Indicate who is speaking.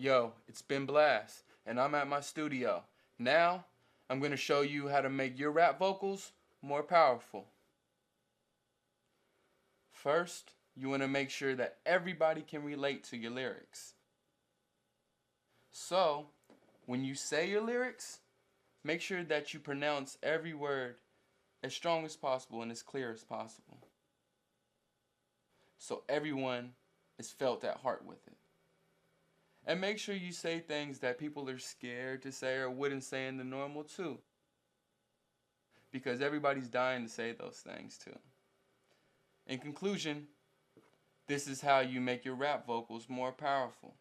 Speaker 1: Yo, it's been Blast, and I'm at my studio. Now, I'm going to show you how to make your rap vocals more powerful. First, you want to make sure that everybody can relate to your lyrics. So, when you say your lyrics, make sure that you pronounce every word as strong as possible and as clear as possible, so everyone is felt at heart with it. And make sure you say things that people are scared to say or wouldn't say in the normal too, because everybody's dying to say those things too. In conclusion, this is how you make your rap vocals more powerful.